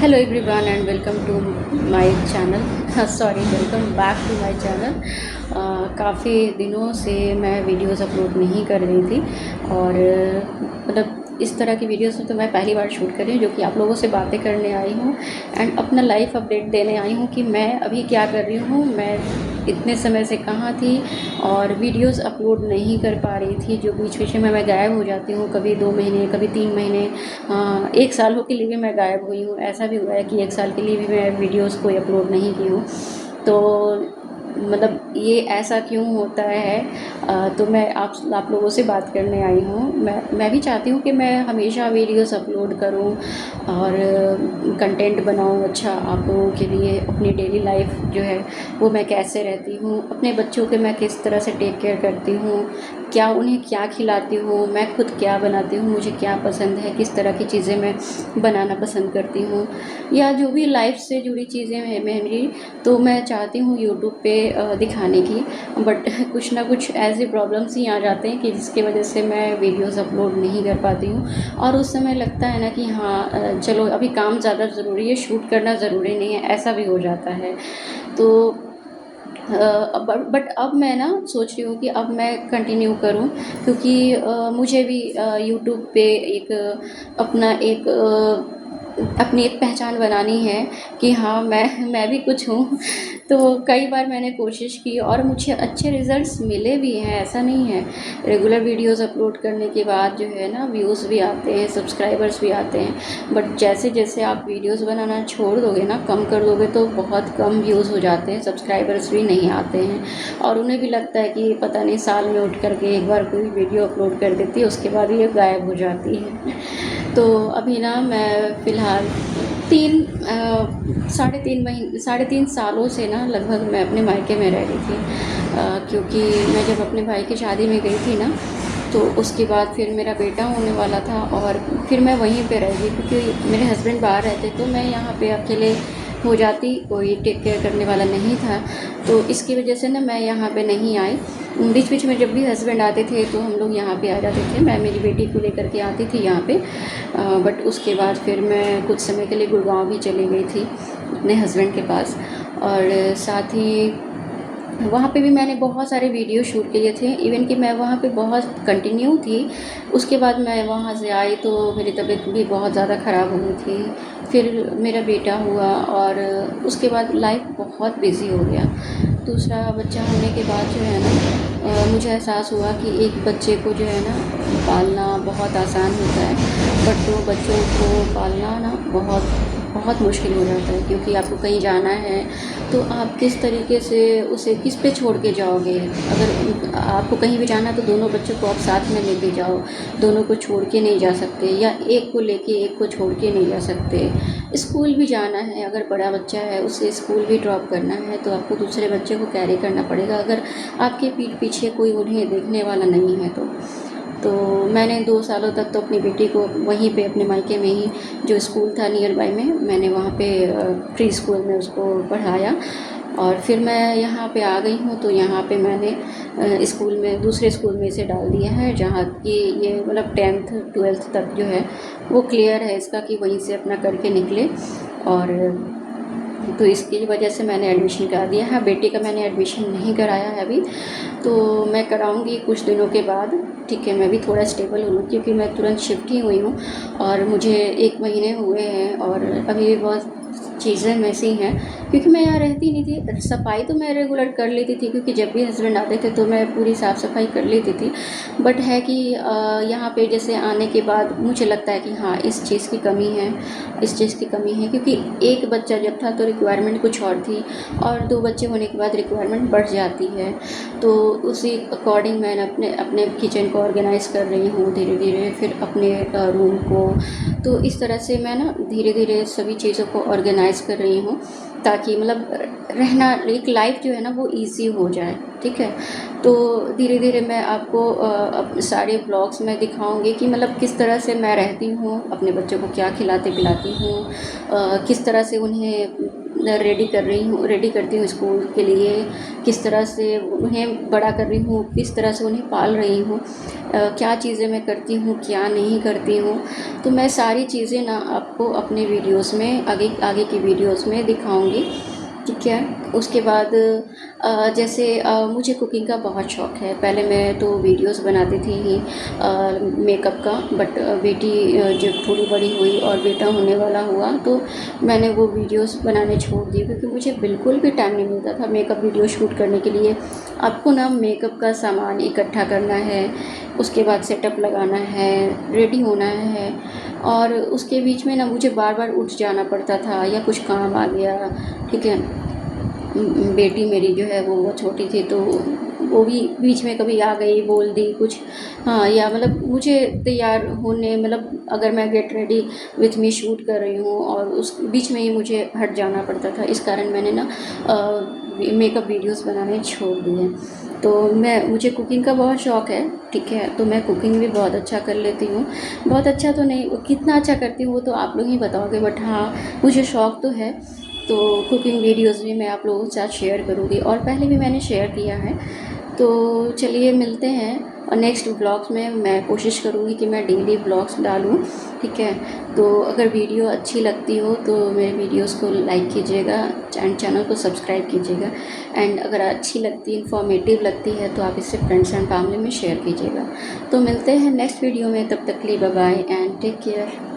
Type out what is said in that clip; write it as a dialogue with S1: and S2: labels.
S1: Hello everyone and welcome to my channel sorry welcome back to my channel. काफ़ी दिनों से मैं videos upload नहीं कर रही थी और मतलब इस तरह की वीडियोस तो मैं पहली बार शूट कर रही हूँ, जो कि आप लोगों से बातें करने आई हूँ एंड अपना लाइफ अपडेट देने आई हूँ कि मैं अभी क्या कर रही हूँ, मैं इतने समय से कहाँ थी और वीडियोस अपलोड नहीं कर पा रही थी। जो बीच बीच में मैं गायब हो जाती हूँ, कभी 2 महीने, कभी 3 महीने, 1 साल के लिए भी मैं गायब हुई हूँ। ऐसा भी हुआ है कि 1 साल के लिए भी मैं वीडियोस कोई अपलोड नहीं की हूँ। तो मतलब ये ऐसा क्यों होता है? तो मैं आप लोगों से बात करने आई हूँ। मैं भी चाहती हूँ कि मैं हमेशा वीडियोस अपलोड करूँ और कंटेंट बनाऊँ अच्छा आप लोगों के लिए। अपनी डेली लाइफ जो है वो मैं कैसे रहती हूँ, अपने बच्चों के मैं किस तरह से टेक केयर करती हूँ, क्या उन्हें क्या खिलाती हूँ, मैं खुद क्या बनाती हूँ, मुझे क्या पसंद है, किस तरह की चीज़ें मैं बनाना पसंद करती हूँ, या जो भी लाइफ से जुड़ी चीज़ें हैं मेरी, तो मैं चाहती हूँ यूट्यूब पे दिखाने की। बट कुछ ना कुछ ऐसे प्रॉब्लम्स ही आ जाते हैं कि जिसकी वजह से मैं वीडियोस अपलोड नहीं कर पाती हूँ। और उस समय लगता है ना कि हाँ चलो अभी काम ज़्यादा ज़रूरी है, शूट करना ज़रूरी नहीं है, ऐसा भी हो जाता है। तो बट अब मैं ना सोच रही हूँ कि अब मैं कंटिन्यू करूँ, क्योंकि मुझे भी यूट्यूब पे एक अपना एक अपनी एक पहचान बनानी है कि हाँ मैं भी कुछ हूँ। तो कई बार मैंने कोशिश की और मुझे अच्छे रिज़ल्ट्स मिले भी हैं, ऐसा नहीं है। रेगुलर वीडियोस अपलोड करने के बाद जो है ना व्यूज़ भी आते हैं, सब्सक्राइबर्स भी आते हैं। बट जैसे जैसे आप वीडियोस बनाना छोड़ दोगे ना, कम कर दोगे, तो बहुत कम व्यूज़ हो जाते हैं, सब्सक्राइबर्स भी नहीं आते हैं। और उन्हें भी लगता है कि पता नहीं साल में उठ करके एक बार कोई वीडियो अपलोड कर देती है, उसके बाद ये गायब हो जाती है। तो अभी ना मैं फ़िलहाल 3 सालों से ना लगभग मैं अपने मायके में रह रही थी। क्योंकि मैं जब अपने भाई की शादी में गई थी ना, तो उसके बाद फिर मेरा बेटा होने वाला था और फिर मैं वहीं पे रह गई, क्योंकि मेरे हस्बैंड बाहर रहते तो मैं यहाँ पे अकेले हो जाती, कोई टेक केयर करने वाला नहीं था। तो इसकी वजह से ना मैं यहाँ पे नहीं आई। बीच बीच में जब भी हस्बैंड आते थे तो हम लोग यहाँ पे आ जाते थे, मैं मेरी बेटी को लेकर के आती थी यहाँ पे। बट उसके बाद फिर मैं कुछ समय के लिए गुड़गांव भी चली गई थी अपने हस्बैंड के पास। और साथ ही वहाँ पे भी मैंने बहुत सारे वीडियो शूट किए थे, इवन कि मैं वहाँ पे बहुत कंटिन्यू थी। उसके बाद मैं वहाँ से आई तो मेरी तबीयत भी बहुत ज़्यादा ख़राब हो गई थी। फिर मेरा बेटा हुआ और उसके बाद लाइफ बहुत बिज़ी हो गया। दूसरा बच्चा होने के बाद जो है ना मुझे एहसास हुआ कि एक बच्चे को जो है ना पालना बहुत आसान होता है, बट 2 बच्चों को पालना ना बहुत बहुत मुश्किल हो जाता है। क्योंकि आपको कहीं जाना है तो आप किस तरीके से उसे किस पे छोड़ के जाओगे? अगर आपको कहीं भी जाना है तो दोनों बच्चों को आप साथ में लेके जाओ, दोनों को छोड़ के नहीं जा सकते, या एक को लेके एक को छोड़ के नहीं जा सकते। स्कूल भी जाना है, अगर बड़ा बच्चा है उसे स्कूल भी ड्रॉप करना है तो आपको दूसरे बच्चे को कैरी करना पड़ेगा, अगर आपके पीठ पीछे कोई उन्हें देखने वाला नहीं है तो मैंने 2 सालों तक तो अपनी बेटी को वहीं पे अपने मायके में ही, जो स्कूल था नियर बाय में, मैंने वहाँ पे प्री स्कूल में उसको पढ़ाया। और फिर मैं यहाँ पे आ गई हूँ तो यहाँ पे मैंने स्कूल में, दूसरे स्कूल में इसे डाल दिया है, जहाँ की ये मतलब 10th 12th तक जो है वो क्लियर है इसका, कि वहीं से अपना करके निकले। और तो इसकी वजह से मैंने एडमिशन करा दिया है। बेटी का मैंने एडमिशन नहीं कराया है अभी, तो मैं कराऊंगी कुछ दिनों के बाद। ठीक है, मैं भी थोड़ा स्टेबल हूँ क्योंकि मैं तुरंत शिफ्ट ही हुई हूँ और मुझे 1 महीने हुए हैं और अभी भी बहुत चीज़ें वैसी हैं, क्योंकि मैं यहाँ रहती नहीं थी। सफाई तो मैं रेगुलर कर लेती थी, क्योंकि जब भी हस्बैंड आते थे तो मैं पूरी साफ़ सफाई कर लेती थी। बट है कि यहाँ पे जैसे आने के बाद मुझे लगता है कि हाँ इस चीज़ की कमी है, इस चीज़ की कमी है, क्योंकि एक बच्चा जब था तो रिक्वायरमेंट कुछ और थी, और 2 बच्चे होने के बाद रिक्वायरमेंट बढ़ जाती है। तो उसी अकॉर्डिंग मैं अपने अपने किचन को ऑर्गेनाइज़ कर रही हूँ धीरे धीरे, फिर अपने रूम को। तो इस तरह से मैं ना धीरे धीरे सभी चीज़ों को ऑर्गेनाइज़ कर रही हूँ, ताकि मतलब रहना, एक लाइफ जो है ना वो इजी हो जाए। ठीक है, तो धीरे धीरे मैं आपको सारे ब्लॉग्स में दिखाऊंगी कि मतलब किस तरह से मैं रहती हूँ, अपने बच्चों को क्या खिलाती पिलाती हूँ, किस तरह से उन्हें रेडी करती हूँ स्कूल के लिए, किस तरह से उन्हें बड़ा कर रही हूँ, किस तरह से उन्हें पाल रही हूँ, क्या चीज़ें मैं करती हूँ, क्या नहीं करती हूँ। तो मैं सारी चीज़ें ना आपको अपने वीडियोस में आगे आगे की वीडियोस में दिखाऊंगी, ठीक है। उसके बाद जैसे मुझे कुकिंग का बहुत शौक़ है। पहले मैं तो वीडियोस बनाती थी ही मेकअप का, बट बेटी जब थोड़ी बड़ी हुई और बेटा होने वाला हुआ तो मैंने वो वीडियोस बनाने छोड़ दिए, क्योंकि मुझे बिल्कुल भी टाइम नहीं मिलता था मेकअप वीडियो शूट करने के लिए। आपको ना मेकअप का सामान इकट्ठा करना है, उसके बाद सेटअप लगाना है, रेडी होना है, और उसके बीच में ना मुझे बार बार उठ जाना पड़ता था या कुछ काम आ गया, ठीक है। बेटी मेरी जो है वो छोटी थी, तो वो भी बीच में कभी आ गई, बोल दी कुछ, हाँ, या मतलब मुझे तैयार होने, मतलब अगर मैं get ready with me shoot कर रही हूँ और उस बीच में ही मुझे हट जाना पड़ता था, इस कारण मैंने ना मेकअप वीडियोस बनाने छोड़ दिए। तो मुझे कुकिंग का बहुत शौक़ है, ठीक है। तो मैं कुकिंग भी बहुत अच्छा कर लेती हूँ। बहुत अच्छा तो नहीं, कितना अच्छा करती हूँ वो तो आप लोग ही बताओगे, बट हाँ, मुझे शौक़ तो है। तो कुकिंग वीडियोस भी मैं आप लोगों के साथ शेयर करूँगी, और पहले भी मैंने शेयर किया है। तो चलिए मिलते हैं, और नेक्स्ट व्लॉग्स में मैं कोशिश करूँगी कि मैं डेली व्लॉग्स डालूँ, ठीक है। तो अगर वीडियो अच्छी लगती हो तो मेरे वीडियोस को लाइक कीजिएगा एंड चैनल को सब्सक्राइब कीजिएगा, एंड अगर अच्छी लगती, इन्फॉर्मेटिव लगती है तो आप इसे फ्रेंड्स एंड फैमिली में शेयर कीजिएगा। तो मिलते हैं नेक्स्ट वीडियो में, तब तक के लिए bye bye and take care.